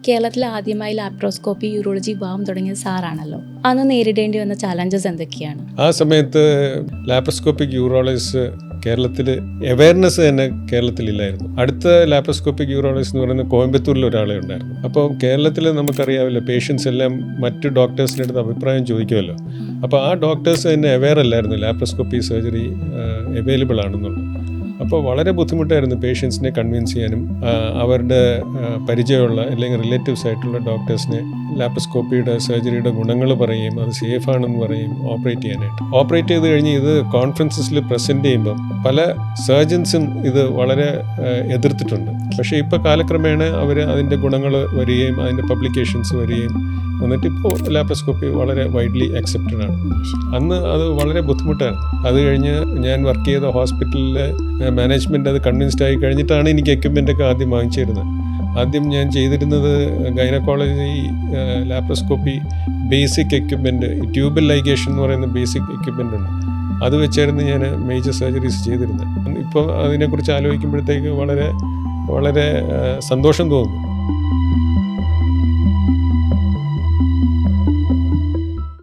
കേരളത്തിൽ ആദ്യമായി laparoscopy urology വിഭാഗം തുടങ്ങിയ സാറാണല്ലോ. അന്ന് നേരിടേണ്ടി വന്ന ചാലഞ്ചസ് എന്തൊക്കെയാണ്? ആ സമയത്ത് ലാപ്രോസ്കോപ്പിക് യൂറോളജിസ്റ്റ് കേരളത്തിൽ അവയർനെസ് തന്നെ കേരളത്തിലില്ലായിരുന്നു. അടുത്ത ലാപ്രോസ്കോപ്പിക് യൂറോളജിസ്റ്റ് എന്ന് പറയുന്നത് കോയമ്പത്തൂരിൽ ഒരാളെ ഉണ്ടായിരുന്നു. അപ്പോൾ കേരളത്തിൽ നമുക്കറിയാമല്ലോ, പേഷ്യൻസ് എല്ലാം മറ്റ് ഡോക്ടേഴ്സിൻ്റെ അടുത്ത് അഭിപ്രായം ചോദിക്കുമല്ലോ. അപ്പോൾ ആ ഡോക്ടേഴ്സ് തന്നെ അവെയർ അല്ലായിരുന്നു ലാപ്രോസ്കോപ്പി സർജറി അവൈലബിൾ ആണെന്നുള്ളത്. അപ്പോൾ വളരെ ബുദ്ധിമുട്ടായിരുന്നു പേഷ്യൻസിനെ കൺവിൻസ് ചെയ്യാനും അവരുടെ പരിചയമുള്ള അല്ലെങ്കിൽ റിലേറ്റീവ്സ് ആയിട്ടുള്ള ഡോക്ടേഴ്സിനെ ലാപ്രോസ്കോപ്പിയുടെ സർജറിയുടെ ഗുണങ്ങൾ പറയുകയും അത് സേഫ് ആണെന്ന് പറയും ഓപ്പറേറ്റ് ചെയ്യാനായിട്ട്. ഓപ്പറേറ്റ് ചെയ്ത് കഴിഞ്ഞ് ഇത് കോൺഫറൻസസിൽ പ്രസൻറ്റ് ചെയ്യുമ്പം പല സർജൻസും ഇത് വളരെ എതിർത്തിട്ടുണ്ട്. പക്ഷേ ഇപ്പോൾ കാലക്രമേണ അവർ അതിൻ്റെ ഗുണങ്ങൾ വരികയും അതിൻ്റെ പബ്ലിക്കേഷൻസ് വരികയും എന്നിട്ട് ഇപ്പോൾ ലാപ്രോസ്കോപ്പി വളരെ വൈഡ്ലി അക്സെപ്റ്റഡ് ആണ്. അന്ന് അത് വളരെ ബുദ്ധിമുട്ടായിരുന്നു. അത് കഴിഞ്ഞ് ഞാൻ വർക്ക് ചെയ്ത ഹോസ്പിറ്റലിലെ മാനേജ്മെൻറ്റ് അത് കൺവിൻസ്ഡ് ആയി കഴിഞ്ഞിട്ടാണ് എനിക്ക് എക്യുപ്മെൻ്റൊക്കെ ആദ്യം വാങ്ങിച്ചിരുന്നത്. ആദ്യം ഞാൻ ചെയ്തിരുന്നത് gynaecology laparoscopy basic equipment, tubal ligation എന്ന് പറയുന്ന ബേസിക് എക്യുപ്മെൻ്റ് ഉണ്ട്. അത് വെച്ചായിരുന്നു ഞാൻ മേജർ സർജറീസ് ചെയ്തിരുന്നത്. ഇപ്പോൾ അതിനെക്കുറിച്ച് ആലോചിക്കുമ്പോഴത്തേക്ക് വളരെ വളരെ സന്തോഷം തോന്നുന്നു.